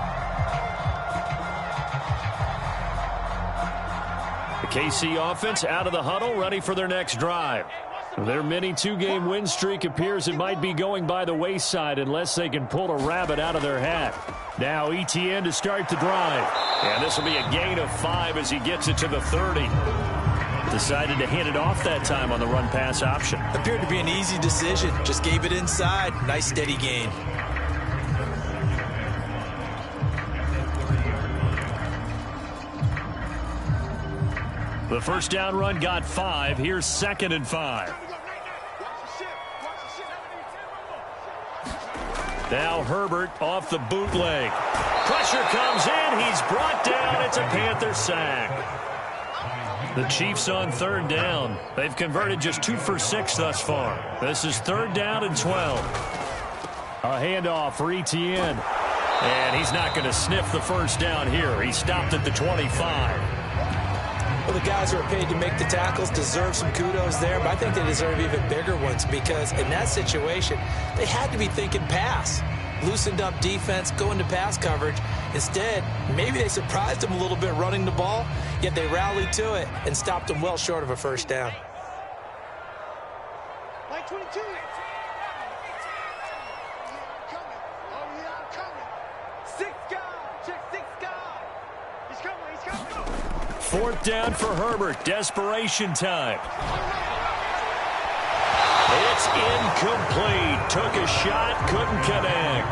S1: KC offense out of the huddle, ready for their next drive.
S5: Their mini 2-game win streak appears it might be going by the wayside unless they can pull a rabbit out of their hat. Now ETN to start the drive.
S1: And this will be a gain of 5 as he gets it to the 30. Decided to hand it off that time on the run-pass option.
S2: Appeared to be an easy decision. Just gave it inside. Nice steady gain.
S1: The first down run got 5. Here's 2nd and 5. Now Herbert off the bootleg. Pressure comes in. He's brought down. It's a Panther sack. The Chiefs on 3rd down. They've converted just 2 for 6 thus far. This is 3rd down and 12.
S5: A handoff for ETN.
S1: And he's not going to sniff the first down here. He stopped at the 25.
S2: Well, the guys who are paid to make the tackles deserve some kudos there, but I think they deserve even bigger ones because in that situation, they had to be thinking pass. Loosened up defense, going to pass coverage. Instead, maybe they surprised them a little bit running the ball, yet they rallied to it and stopped them well short of a first down.
S4: Like 22.
S1: Fourth down for Herbert. Desperation time. It's incomplete. Took a shot, couldn't connect.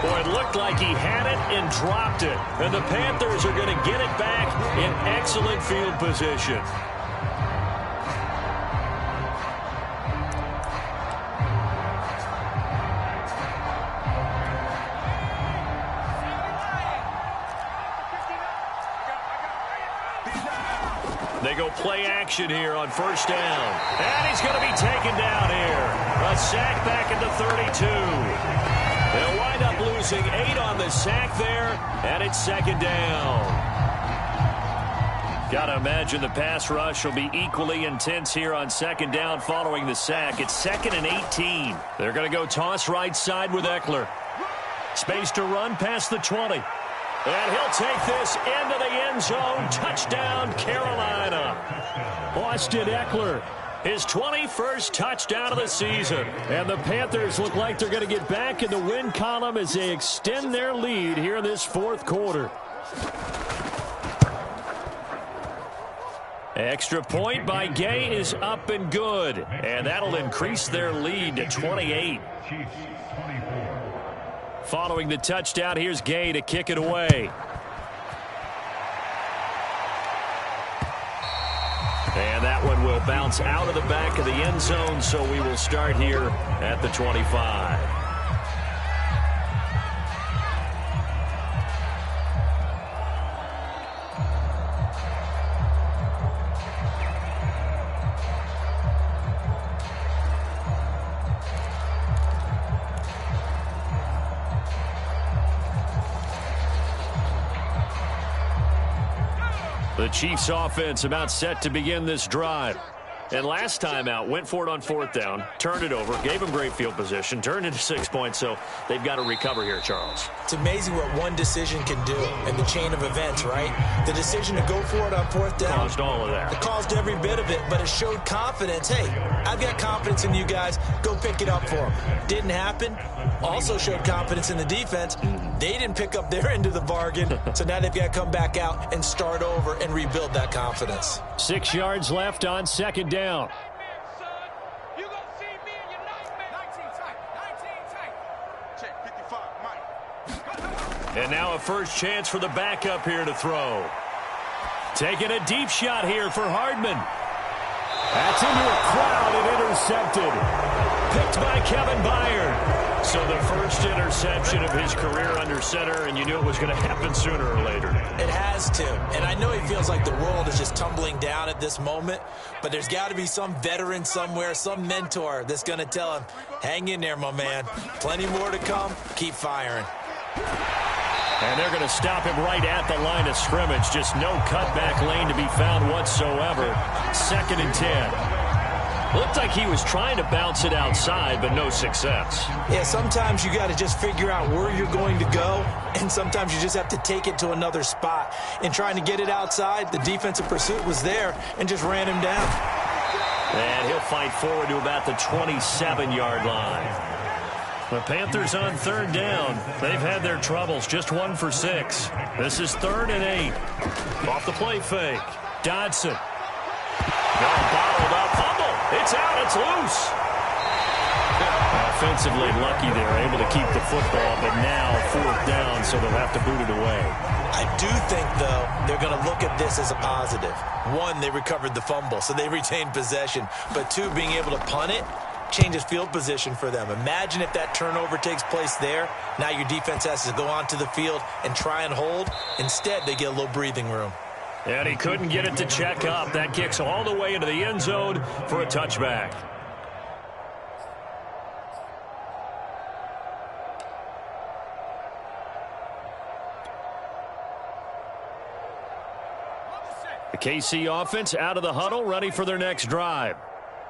S1: Boy, it looked like he had it and dropped it. And the Panthers are going to get it back in excellent field position. They go play action here on first down. And he's going to be taken down here. A sack back at the 32. They'll wind up losing 8 on the sack there, and it's 2nd down. Got to imagine the pass rush will be equally intense here on 2nd down following the sack. It's 2nd and 18. They're going to go toss right side with Eckler. Space to run past the 20. And he'll take this into the end zone. Touchdown, Carolina.
S5: Austin Eckler.
S1: His 21st touchdown of the season.
S5: And the Panthers look like they're going to get back in the win column as they extend their lead here in this 4th quarter. Extra point by Gay is up and good. And that'll increase their lead to 28.
S3: Chiefs 24.
S5: Following the touchdown, here's Gay to kick it away. And that one will bounce out of the back of the end zone, so we will start here at the 25. The Chiefs offense about set to begin this drive. And last time out, went for it on fourth down, turned it over, gave them great field position, turned into 6 points, so they've got to recover here, Charles.
S2: It's amazing what one decision can do in the chain of events, right? The decision to go for it on fourth down.
S5: Caused all of that.
S2: It caused every bit of it, but it showed confidence. Hey, I've got confidence in you guys. Go pick it up for them. Didn't happen. Also showed confidence in the defense. They didn't pick up their end of the bargain, so now they've got to come back out and start over and rebuild that confidence.
S5: 6 yards left on second down. And now a first chance for the backup here to throw. Taking a deep shot here for Hardman. That's into a crowd and intercepted. Picked by Kevin Byard. So the first interception of his career under center, and you knew it was going to happen sooner or later.
S2: It has to. And I know he feels like the world is just tumbling down at this moment, but there's got to be some veteran somewhere, some mentor that's going to tell him, hang in there, my man. Plenty more to come. Keep firing.
S5: And they're going to stop him right at the line of scrimmage. Just no cutback lane to be found whatsoever. 2nd and 10. Looked like he was trying to bounce it outside, but no success.
S2: Yeah, sometimes you got to just figure out where you're going to go, and sometimes you just have to take it to another spot. In trying to get it outside, the defensive pursuit was there and just ran him down.
S5: And he'll fight forward to about the 27-yard line. The Panthers on third down. They've had their troubles, just 1 for 6. This is 3rd and 8. Off the play fake. Dodson. Now bottled up. Fumble. It's out. It's loose. Offensively lucky they're able to keep the football, but now 4th down, so they'll have to boot it away.
S2: I do think, though, they're going to look at this as a positive. 1, they recovered the fumble, so they retained possession. But 2, being able to punt it changes field position for them. Imagine if that turnover takes place there. Now your defense has to go onto the field and try and hold. Instead, they get a little breathing room.
S5: And he couldn't get it to check up. That kicks all the way into the end zone for a touchback. The KC offense out of the huddle, ready for their next drive.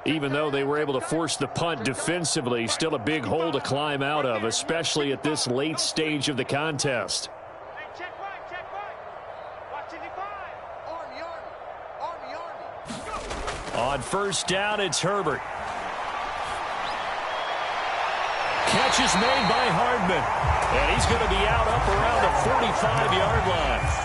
S5: Even though they were able to force the punt defensively, still a big hole to climb out of, especially at this late stage of the contest. On first down, it's Herbert. Catch is made by Hardman. And he's going to be out up around the 45-yard line.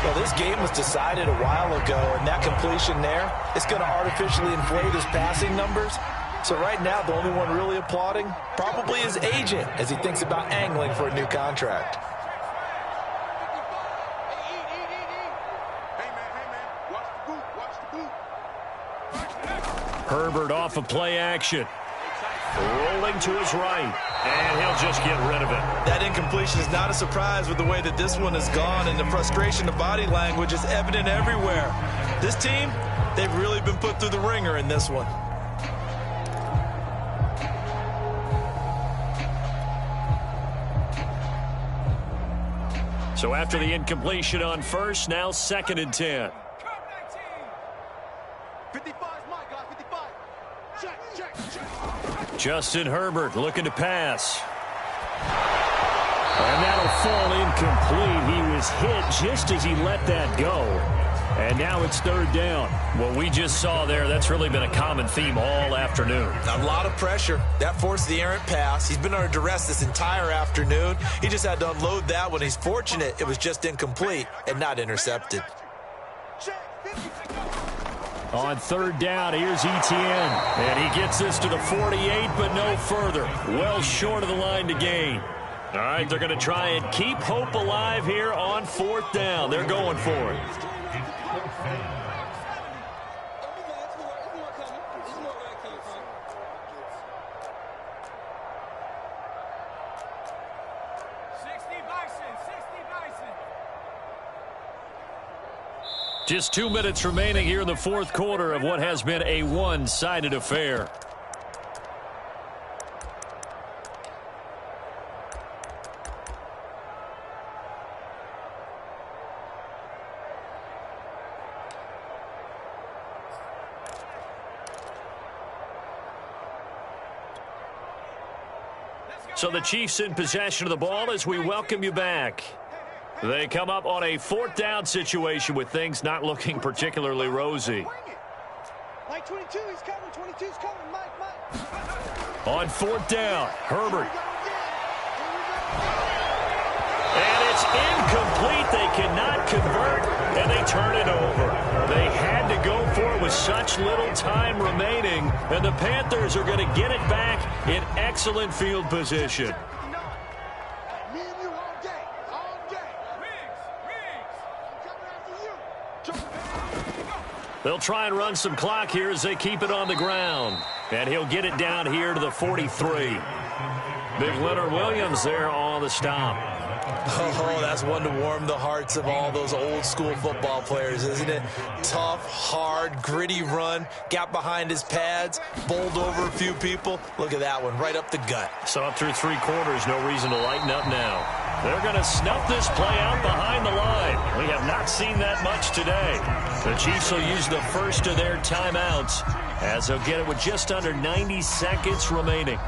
S2: Well, this game was decided a while ago, and that completion there is going to artificially inflate his passing numbers. So right now, the only one really applauding probably his agent as he thinks about angling for a new contract.
S5: Herbert off of play action. Rolling to his right, and he'll just get rid of it.
S2: That incompletion is not a surprise with the way that this one has gone, and the frustration of body language is evident everywhere. This team, they've really been put through the ringer in this one.
S5: So after the incompletion on first, now 2nd and 10.
S4: 55 is my guy, 55. Check.
S5: Justin Herbert looking to pass. And that'll fall incomplete. He was hit just as he let that go. And now it's 3rd down. What we just saw there, that's really been a common theme all afternoon.
S2: A lot of pressure. That forced the errant pass. He's been under duress this entire afternoon. He just had to unload that one. He's fortunate it was just incomplete and not intercepted.
S4: Check. 50.
S1: On third down, here's Etienne. And he gets this to the 48, but no further. Well short of the line to gain. All right, they're going to try and keep hope alive here on fourth down. They're going for it. Just 2 minutes remaining here in the fourth quarter of what has been a one-sided affair. So the Chiefs in possession of the ball as we welcome you back. They come up on a fourth down situation with things not looking particularly rosy.
S4: Mike 22, he's coming. 22's coming. Mike.
S1: On fourth down, Herbert. And it's incomplete. They cannot convert, and they turn it over. They had to go for it with such little time remaining, and the Panthers are going to get it back in excellent field position. They'll try and run some clock here as they keep it on the ground. And he'll get it down here to the 43. Big Leonard Williams there on the stop.
S2: Oh, that's one to warm the hearts of all those old-school football players, isn't it? Tough, hard, gritty run. Got behind his pads, bowled over a few people. Look at that one, right up the gut.
S1: So up through three quarters, no reason to lighten up now. They're going to snuff this play out behind the line. We have not seen that much today. The Chiefs will use the first of their timeouts as they'll get it with just under 90 seconds remaining.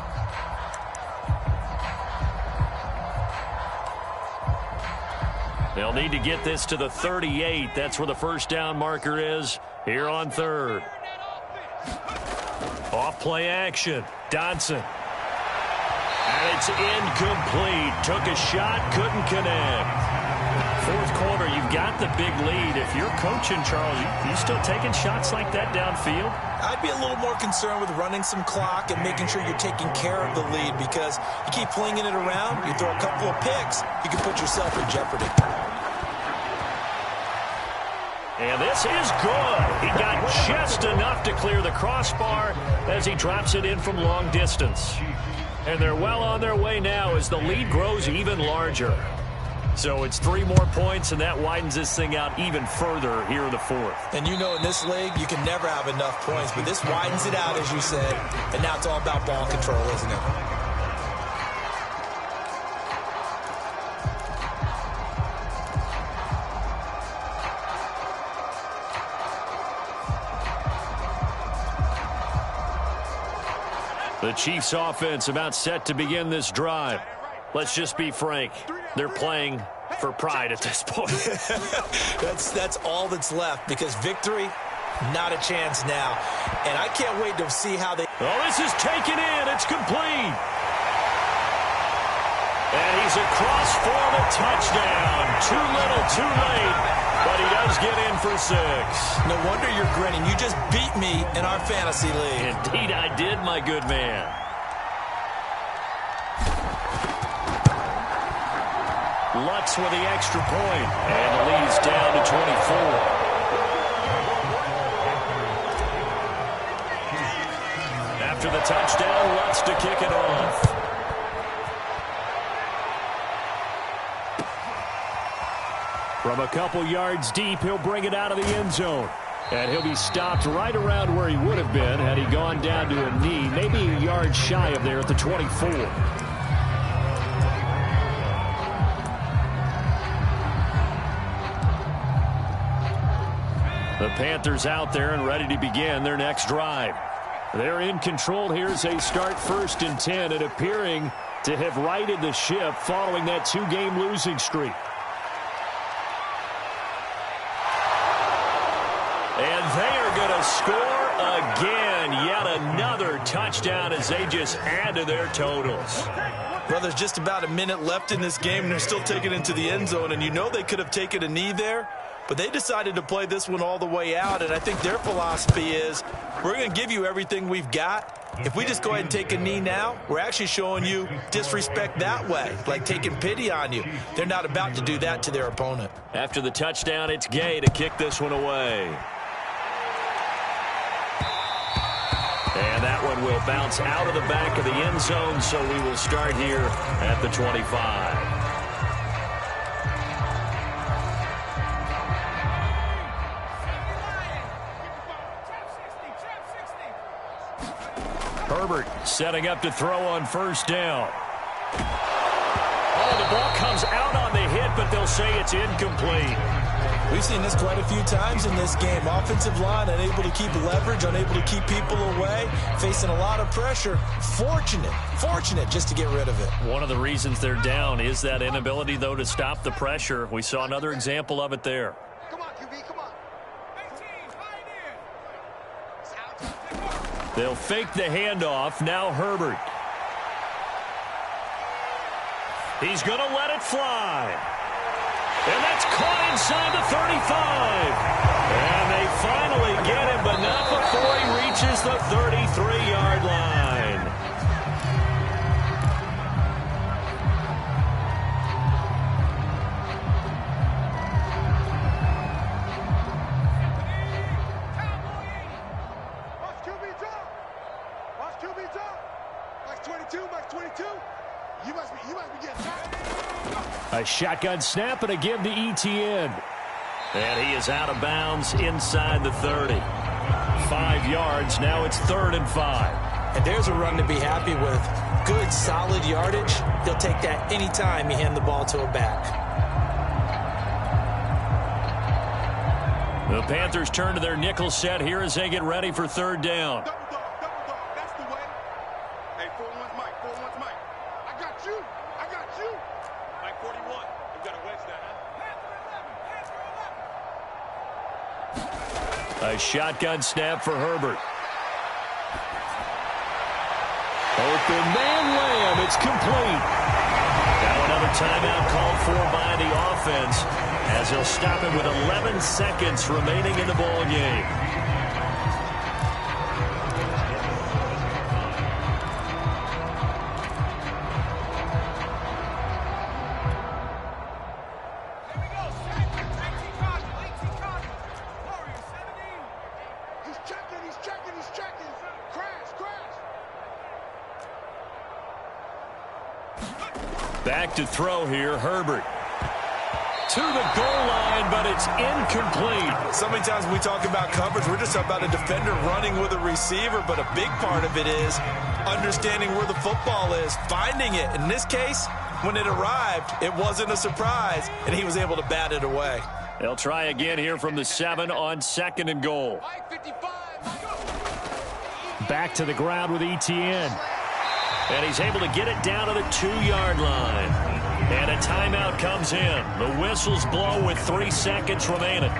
S1: They'll need to get this to the 38. That's where the first down marker is here on third. Off play action. Dodson. And it's incomplete. Took a shot, couldn't connect. Fourth quarter, you've got the big lead. If you're coaching, Charles, you still taking shots like that downfield?
S2: I'd be a little more concerned with running some clock and making sure you're taking care of the lead, because you keep flinging it around, you throw a couple of picks, you can put yourself in jeopardy.
S1: And this is good. He got just enough to clear the crossbar as he drops it in from long distance. And they're well on their way now as the lead grows even larger. So it's 3 more points, and that widens this thing out even further here in the fourth.
S2: And you know, in this league, you can never have enough points, but this widens it out, as you said, and now it's all about ball control, isn't it?
S1: The Chiefs offense about set to begin this drive. Let's just be frank. They're playing for pride at this point.
S2: That's all that's left, because victory, not a chance now. And I can't wait to see how they...
S1: Oh, this is taken in. It's complete. And he's across for the touchdown. Too little, too late. But he does get in for 6.
S2: No wonder you're grinning. You just beat me in our fantasy league.
S1: Indeed I did, my good man. Lutz with the extra point. And the lead is down to 24. After the touchdown, Lutz to kick it off. From a couple yards deep, he'll bring it out of the end zone. And he'll be stopped right around where he would have been had he gone down to a knee, maybe a yard shy of there at the 24. The Panthers out there and ready to begin their next drive. They're in control here as they start 1st and 10 and appearing to have righted the ship following that 2-game losing streak. And they are going to score again. Yet another touchdown as they just add to their totals.
S2: Well, there's just about a minute left in this game, and they're still taking it into the end zone. And you know they could have taken a knee there. but they decided to play this one all the way out, and I think their philosophy is we're going to give you everything we've got. If we just go ahead and take a knee now, we're actually showing you disrespect that way, like taking pity on you. They're not about to do that to their opponent.
S1: After the touchdown, it's Gay to kick this one away. And that one will bounce out of the back of the end zone, so we will start here at the 25. Herbert setting up to throw on first down. Oh, the ball comes out on the hit, but they'll say it's incomplete.
S2: We've seen this quite a few times in this game. Offensive line unable to keep leverage, unable to keep people away, facing a lot of pressure. Fortunate just to get rid of it.
S1: One of the reasons they're down is that inability, though, to stop the pressure. We saw another example of it there.
S4: Come on, QB, come on.
S1: They'll fake the handoff. Now Herbert. He's going to let it fly. And that's caught inside the 35. And they finally get him, but not before he reaches the 33-yard line.
S4: Watch QB drop. Max 22, Max 22. You must be getting tired.
S1: A shotgun snap and a give to ETN. And he is out of bounds inside the 30. 5 yards. Now it's 3rd and 5.
S2: And there's a run to be happy with. Good, solid yardage. He'll take that anytime you hand the ball to a back.
S1: The Panthers turn to their nickel set here as they get ready for 3rd down.
S4: Double dog. That's the way. Hey, 4-1's Mike. 4-1's Mike. I got you. Mike 41. You got to wedge that, huh?
S1: A shotgun snap for Herbert. Open man Lamb. It's complete. Now another timeout called for by the offense as he'll stop it with 11 seconds remaining in the ball game.
S4: He's checking. Crash.
S1: Back to throw here, Herbert. To the goal line, but it's incomplete.
S2: So many times when we talk about coverage, we're just talking about a defender running with a receiver, but a big part of it is understanding where the football is, finding it. In this case, when it arrived, it wasn't a surprise, and he was able to bat it away.
S1: They'll try again here from the 7 on 2nd and goal. Back to the ground with ETN. And he's able to get it down to the 2-yard line. And a timeout comes in. The whistles blow with 3 seconds remaining.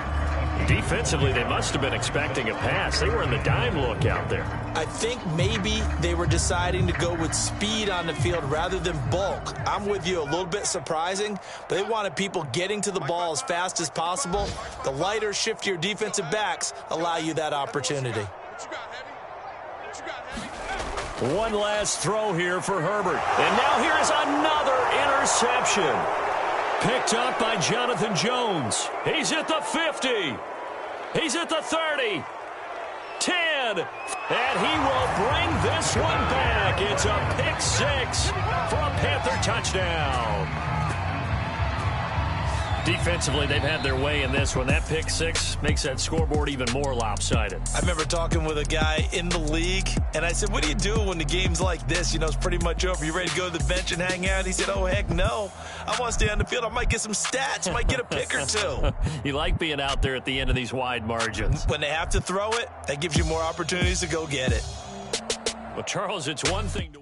S1: Defensively, they must have been expecting a pass. They were in the dime look out there.
S2: I think maybe they were deciding to go with speed on the field rather than bulk. I'm with you, a little bit surprising, but they wanted people getting to the ball as fast as possible. The lighter, shiftier defensive backs allow you that opportunity.
S1: One last throw here for Herbert. And now here is another interception. Picked up by Jonathan Jones. He's at the 50. He's at the 30. 10. And he will bring this one back. It's a pick 6 for a Panther touchdown. Defensively, they've had their way in this one. That pick 6 makes that scoreboard even more lopsided.
S2: I remember talking with a guy in the league, and I said, what do you do when the game's like this? You know, it's pretty much over. You ready to go to the bench and hang out? He said, oh, heck no. I want to stay on the field. I might get some stats. Might get a pick or two.
S1: You like being out there at the end of these wide margins.
S2: When they have to throw it, that gives you more opportunities to go get it.
S1: Well, Charles, it's one thing to